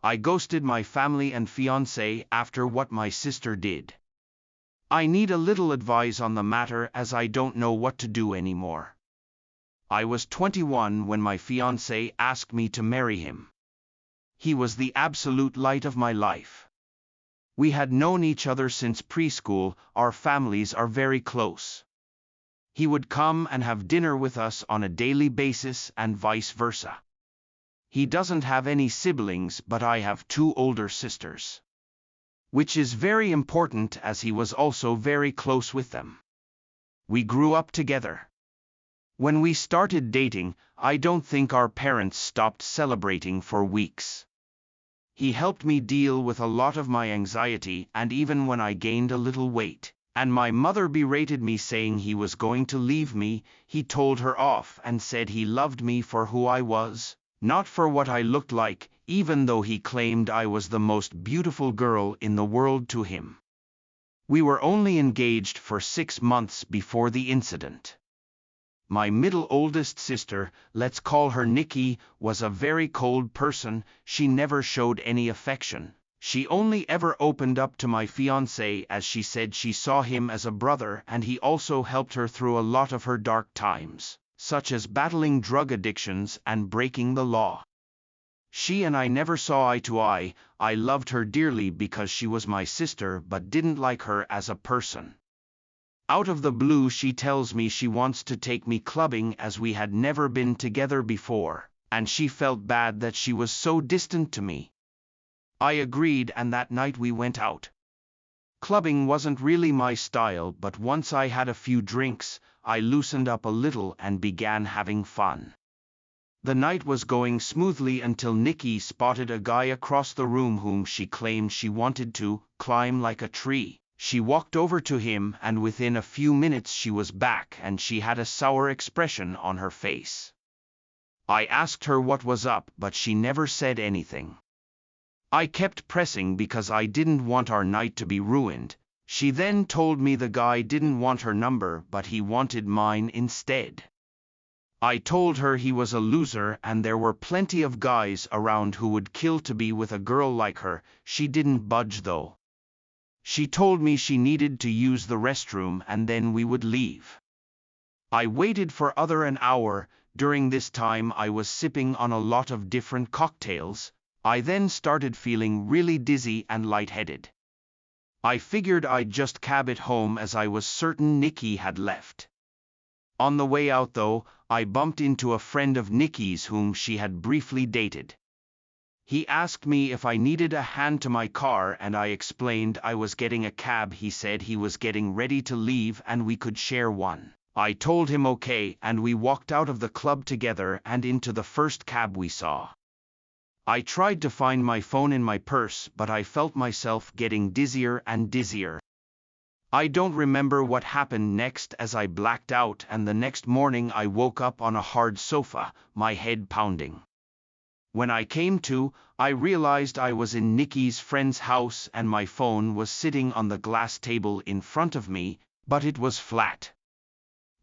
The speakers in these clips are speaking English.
I ghosted my family and fiancé after what my sister did. I need a little advice on the matter as I don't know what to do anymore. I was 21 when my fiancé asked me to marry him. He was the absolute light of my life. We had known each other since preschool, our families are very close. He would come and have dinner with us on a daily basis and vice versa. He doesn't have any siblings, but I have 2 older sisters. Which is very important as he was also very close with them. We grew up together. When we started dating, I don't think our parents stopped celebrating for weeks. He helped me deal with a lot of my anxiety, and even when I gained a little weight, and my mother berated me saying he was going to leave me, he told her off and said he loved me for who I was, not for what I looked like, even though he claimed I was the most beautiful girl in the world to him. We were only engaged for 6 months before the incident. My middle oldest sister, let's call her Nikki, was a very cold person. She never showed any affection. She only ever opened up to my fiancé as she said she saw him as a brother, and he also helped her through a lot of her dark times, such as battling drug addictions and breaking the law. She and I never saw eye to eye. I loved her dearly because she was my sister, but didn't like her as a person. Out of the blue she tells me she wants to take me clubbing as we had never been together before, and she felt bad that she was so distant to me. I agreed, and that night we went out. Clubbing wasn't really my style, but once I had a few drinks, I loosened up a little and began having fun. The night was going smoothly until Nikki spotted a guy across the room whom she claimed she wanted to climb like a tree. She walked over to him, and within a few minutes she was back, and she had a sour expression on her face. I asked her what was up, but she never said anything. I kept pressing because I didn't want our night to be ruined. She then told me the guy didn't want her number, but he wanted mine instead. I told her he was a loser and there were plenty of guys around who would kill to be with a girl like her. She didn't budge though. She told me she needed to use the restroom and then we would leave. I waited for an hour. During this time I was sipping on a lot of different cocktails. I then started feeling really dizzy and lightheaded. I figured I'd just cab it home as I was certain Nikki had left. On the way out though, I bumped into a friend of Nikki's whom she had briefly dated. He asked me if I needed a hand to my car, and I explained I was getting a cab. He said he was getting ready to leave and we could share one. I told him okay, and we walked out of the club together and into the first cab we saw. I tried to find my phone in my purse, but I felt myself getting dizzier and dizzier. I don't remember what happened next as I blacked out, and the next morning I woke up on a hard sofa, my head pounding. When I came to, I realized I was in Nikki's friend's house and my phone was sitting on the glass table in front of me, but it was flat.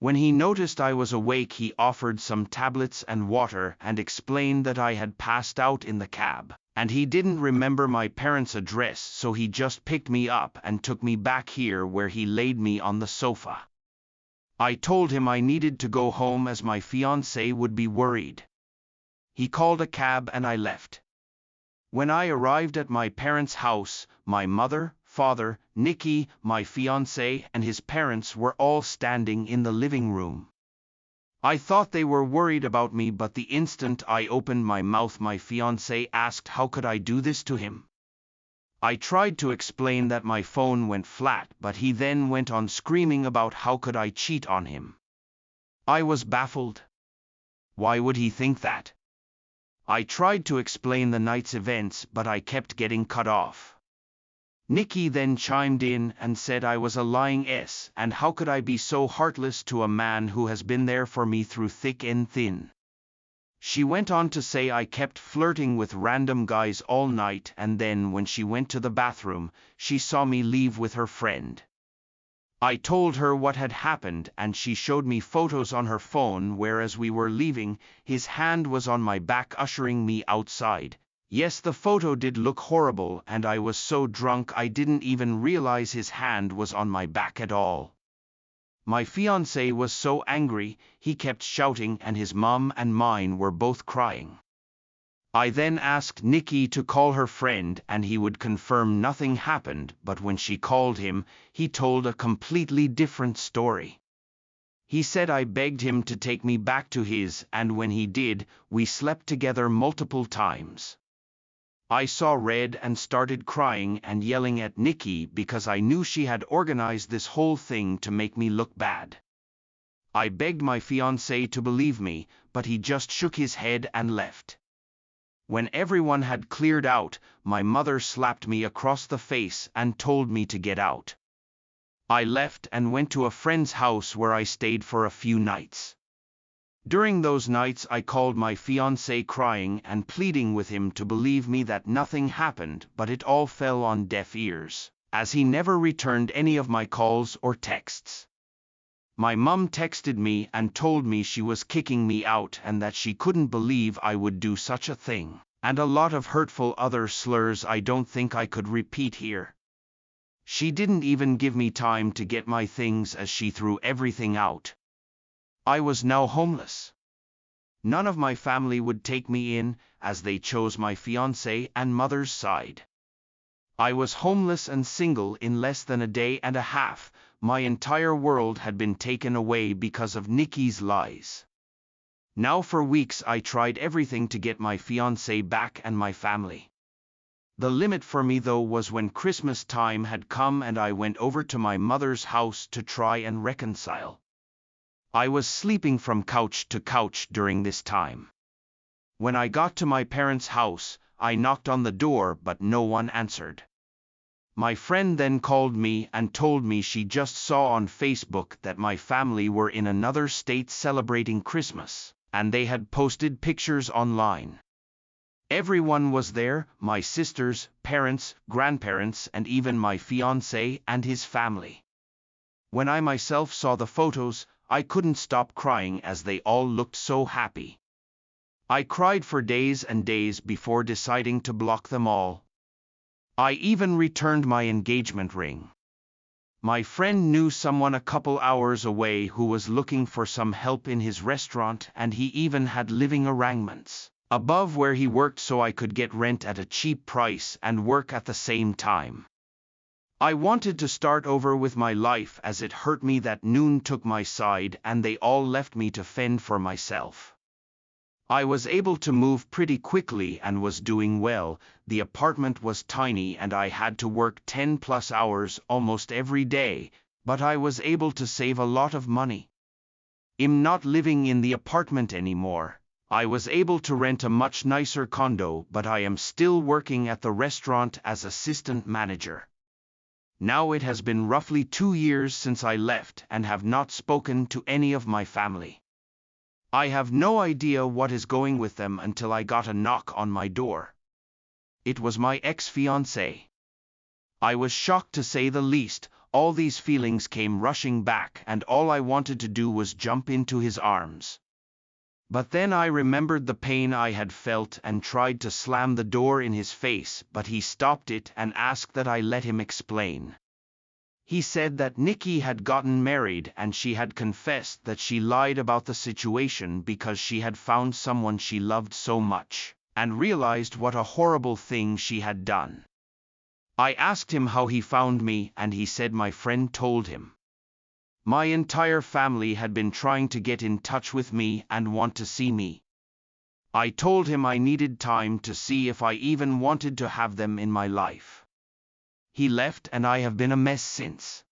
When he noticed I was awake, he offered some tablets and water and explained that I had passed out in the cab, and he didn't remember my parents' address, so he just picked me up and took me back here where he laid me on the sofa. I told him I needed to go home as my fiancé would be worried. He called a cab and I left. When I arrived at my parents' house, my mother, father, Nikki, my fiancé, and his parents were all standing in the living room. I thought they were worried about me, but the instant I opened my mouth, my fiancé asked how could I do this to him. I tried to explain that my phone went flat, but he then went on screaming about how could I cheat on him. I was baffled. Why would he think that? I tried to explain the night's events, but I kept getting cut off. Nikki then chimed in and said I was a lying ass, and how could I be so heartless to a man who has been there for me through thick and thin. She went on to say I kept flirting with random guys all night, and then when she went to the bathroom, she saw me leave with her friend. I told her what had happened, and she showed me photos on her phone where as we were leaving, his hand was on my back ushering me outside. Yes, the photo did look horrible, and I was so drunk I didn't even realize his hand was on my back at all. My fiancé was so angry, he kept shouting, and his mom and mine were both crying. I then asked Nikki to call her friend and he would confirm nothing happened, but when she called him, he told a completely different story. He said I begged him to take me back to his, and when he did, we slept together multiple times. I saw red and started crying and yelling at Nikki because I knew she had organized this whole thing to make me look bad. I begged my fiancé to believe me, but he just shook his head and left. When everyone had cleared out, my mother slapped me across the face and told me to get out. I left and went to a friend's house where I stayed for a few nights. During those nights I called my fiancé crying and pleading with him to believe me that nothing happened, but it all fell on deaf ears, as he never returned any of my calls or texts. My mum texted me and told me she was kicking me out and that she couldn't believe I would do such a thing, and a lot of hurtful other slurs I don't think I could repeat here. She didn't even give me time to get my things as she threw everything out. I was now homeless. None of my family would take me in, as they chose my fiancé and mother's side. I was homeless and single in less than a day and a half. My entire world had been taken away because of Nikki's lies. Now for weeks I tried everything to get my fiancé back and my family. The limit for me though was when Christmas time had come and I went over to my mother's house to try and reconcile. I was sleeping from couch to couch during this time. When I got to my parents' house, I knocked on the door but no one answered. My friend then called me and told me she just saw on Facebook that my family were in another state celebrating Christmas, and they had posted pictures online. Everyone was there, my sisters, parents, grandparents, and even my fiancé and his family. When I myself saw the photos, I couldn't stop crying as they all looked so happy. I cried for days and days before deciding to block them all. I even returned my engagement ring. My friend knew someone a couple hours away who was looking for some help in his restaurant, and he even had living arrangements above where he worked so I could get rent at a cheap price and work at the same time. I wanted to start over with my life as it hurt me that Noon took my side and they all left me to fend for myself. I was able to move pretty quickly and was doing well. The apartment was tiny and I had to work 10+ hours almost every day, but I was able to save a lot of money. I'm not living in the apartment anymore. I was able to rent a much nicer condo, but I am still working at the restaurant as assistant manager. Now it has been roughly 2 years since I left and have not spoken to any of my family. I have no idea what is going with them until I got a knock on my door. It was my ex-fiancé. I was shocked to say the least. All these feelings came rushing back and all I wanted to do was jump into his arms. But then I remembered the pain I had felt and tried to slam the door in his face, but he stopped it and asked that I let him explain. He said that Nikki had gotten married and she had confessed that she lied about the situation because she had found someone she loved so much, and realized what a horrible thing she had done. I asked him how he found me and he said my friend told him. My entire family had been trying to get in touch with me and want to see me. I told him I needed time to see if I even wanted to have them in my life. He left and I have been a mess since.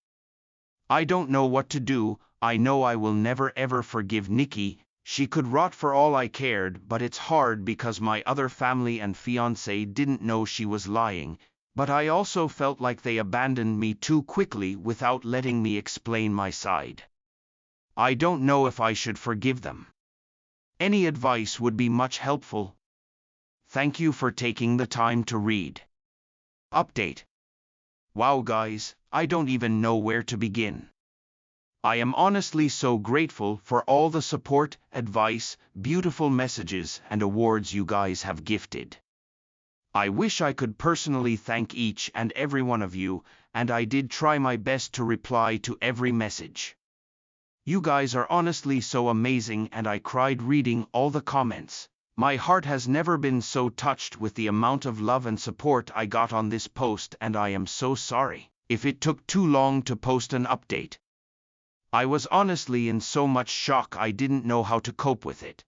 I don't know what to do. I know I will never ever forgive Nikki. She could rot for all I cared, but it's hard because my other family and fiancé didn't know she was lying, but I also felt like they abandoned me too quickly without letting me explain my side. I don't know if I should forgive them. Any advice would be much helpful. Thank you for taking the time to read. Update. Wow guys, I don't even know where to begin. I am honestly so grateful for all the support, advice, beautiful messages and awards you guys have gifted. I wish I could personally thank each and every one of you, and I did try my best to reply to every message. You guys are honestly so amazing, and I cried reading all the comments. My heart has never been so touched with the amount of love and support I got on this post, and I am so sorry if it took too long to post an update. I was honestly in so much shock I didn't know how to cope with it.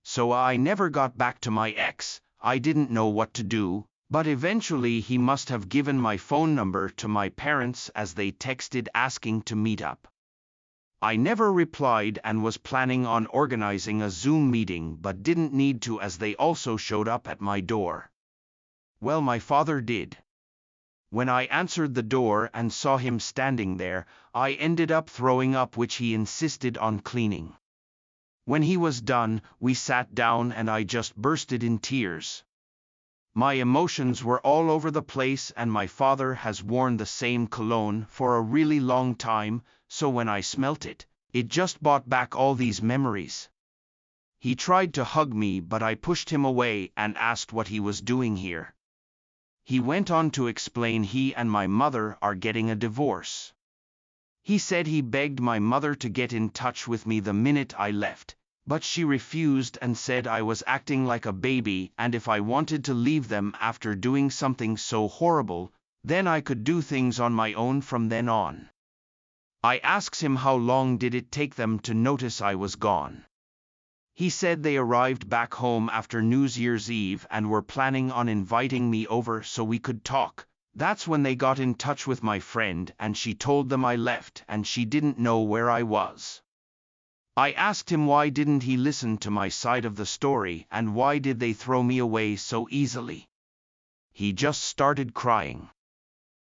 So I never got back to my ex. I didn't know what to do, but eventually he must have given my phone number to my parents as they texted asking to meet up. I never replied and was planning on organizing a Zoom meeting but didn't need to as they also showed up at my door. Well, my father did. When I answered the door and saw him standing there, I ended up throwing up, which he insisted on cleaning. When he was done, we sat down and I just bursted in tears. My emotions were all over the place, and my father has worn the same cologne for a really long time, so when I smelt it, it just brought back all these memories. He tried to hug me, but I pushed him away and asked what he was doing here. He went on to explain he and my mother are getting a divorce. He said he begged my mother to get in touch with me the minute I left, but she refused and said I was acting like a baby, and if I wanted to leave them after doing something so horrible, then I could do things on my own from then on. I asked him how long did it take them to notice I was gone. He said they arrived back home after New Year's Eve and were planning on inviting me over so we could talk. That's when they got in touch with my friend, and she told them I left and she didn't know where I was. I asked him why didn't he listen to my side of the story and why did they throw me away so easily. He just started crying.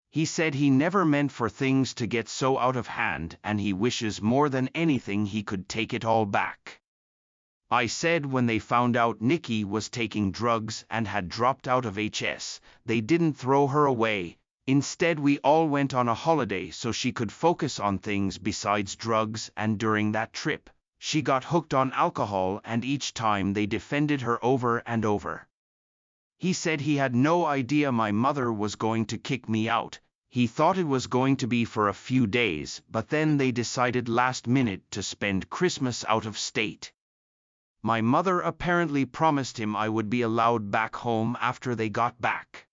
He said he never meant for things to get so out of hand, and he wishes more than anything he could take it all back. I said when they found out Nikki was taking drugs and had dropped out of HS, they didn't throw her away. Instead, we all went on a holiday so she could focus on things besides drugs, and during that trip, she got hooked on alcohol, and each time they defended her over and over. He said he had no idea my mother was going to kick me out. He thought it was going to be for a few days, but then they decided last minute to spend Christmas out of state. My mother apparently promised him I would be allowed back home after they got back.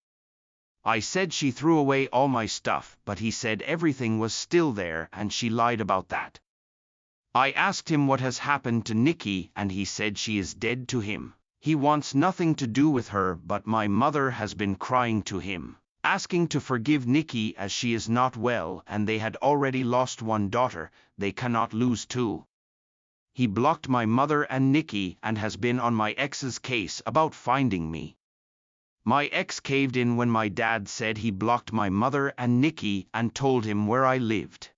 I said she threw away all my stuff, but he said everything was still there and she lied about that. I asked him what has happened to Nikki, and he said she is dead to him. He wants nothing to do with her, but my mother has been crying to him, asking to forgive Nikki as she is not well and they had already lost one daughter, they cannot lose two. He blocked my mother and Nikki and has been on my ex's case about finding me. My ex caved in when my dad said he blocked my mother and Nikki and told him where I lived.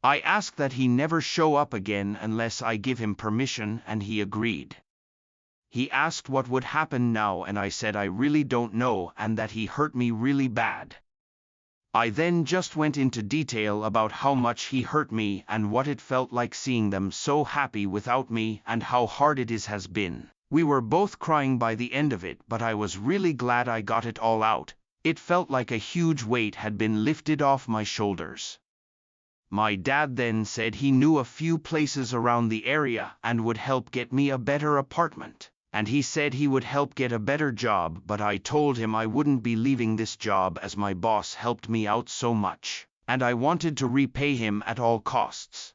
I asked that he never show up again unless I give him permission, and he agreed. He asked what would happen now, and I said I really don't know and that he hurt me really bad. I then just went into detail about how much he hurt me and what it felt like seeing them so happy without me and how hard it has been. We were both crying by the end of it, but I was really glad I got it all out. It felt like a huge weight had been lifted off my shoulders. My dad then said he knew a few places around the area and would help get me a better apartment. And he said he would help get a better job, but I told him I wouldn't be leaving this job as my boss helped me out so much, and I wanted to repay him at all costs.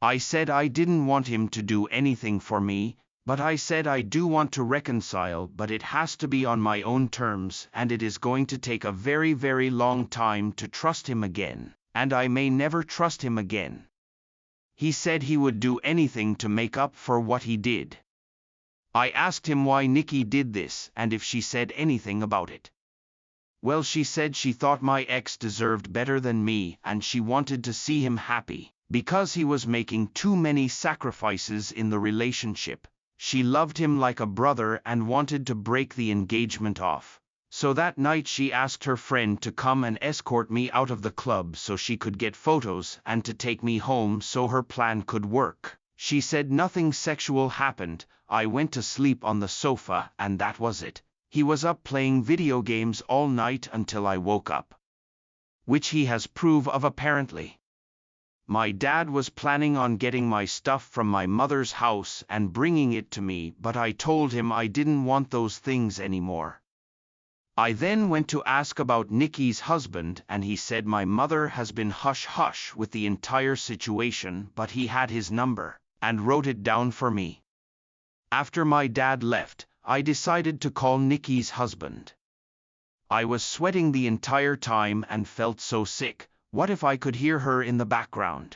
I said I didn't want him to do anything for me, but I said I do want to reconcile, but it has to be on my own terms, and it is going to take a very, very long time to trust him again, and I may never trust him again. He said he would do anything to make up for what he did. I asked him why Nikki did this and if she said anything about it. Well, she said she thought my ex deserved better than me and she wanted to see him happy, because he was making too many sacrifices in the relationship. She loved him like a brother and wanted to break the engagement off. So that night she asked her friend to come and escort me out of the club so she could get photos and to take me home so her plan could work. She said nothing sexual happened. I went to sleep on the sofa and that was it. He was up playing video games all night until I woke up. Which he has proof of apparently. My dad was planning on getting my stuff from my mother's house and bringing it to me, but I told him I didn't want those things anymore. I then went to ask about Nikki's husband, and he said my mother has been hush-hush with the entire situation, but he had his number and wrote it down for me. After my dad left, I decided to call Nikki's husband. I was sweating the entire time and felt so sick. What if I could hear her in the background?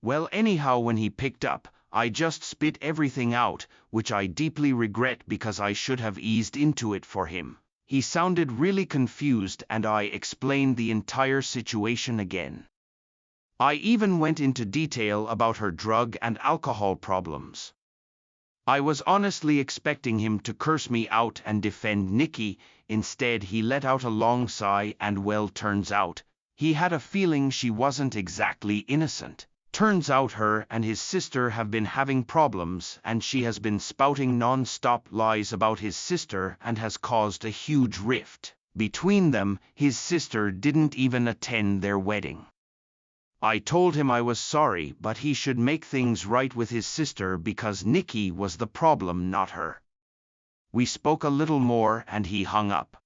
Well, anyhow, when he picked up, I just spit everything out, which I deeply regret because I should have eased into it for him. He sounded really confused and I explained the entire situation again. I even went into detail about her drug and alcohol problems. I was honestly expecting him to curse me out and defend Nikki. Instead, he let out a long sigh and, well, turns out, he had a feeling she wasn't exactly innocent. Turns out her and his sister have been having problems, and she has been spouting non-stop lies about his sister and has caused a huge rift between them. His sister didn't even attend their wedding. I told him I was sorry, but he should make things right with his sister because Nikki was the problem, not her. We spoke a little more and he hung up.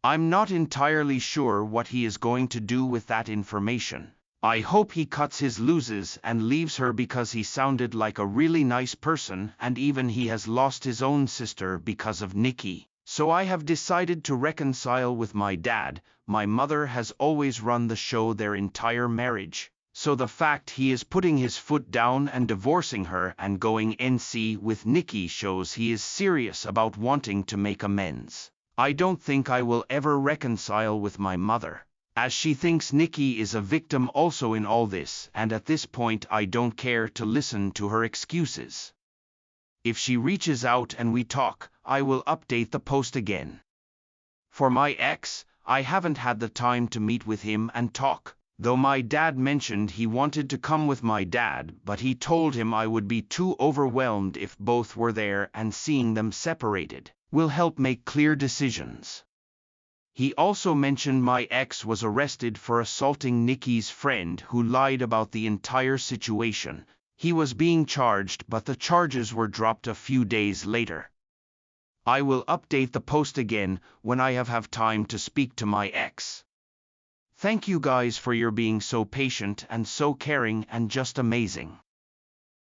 I'm not entirely sure what he is going to do with that information. I hope he cuts his losses and leaves her because he sounded like a really nice person, and even he has lost his own sister because of Nikki. So I have decided to reconcile with my dad. My mother has always run the show their entire marriage, so the fact he is putting his foot down and divorcing her and going NC with Nikki shows he is serious about wanting to make amends. I don't think I will ever reconcile with my mother, as she thinks Nikki is a victim also in all this, and at this point I don't care to listen to her excuses. If she reaches out and we talk, I will update the post again. For my ex, I haven't had the time to meet with him and talk, though my dad mentioned he wanted to come with my dad, but he told him I would be too overwhelmed if both were there, and seeing them separated will help make clear decisions. He also mentioned my ex was arrested for assaulting Nikki's friend who lied about the entire situation. He was being charged, but the charges were dropped a few days later. I will update the post again when I have time to speak to my ex. Thank you guys for your being so patient and so caring and just amazing.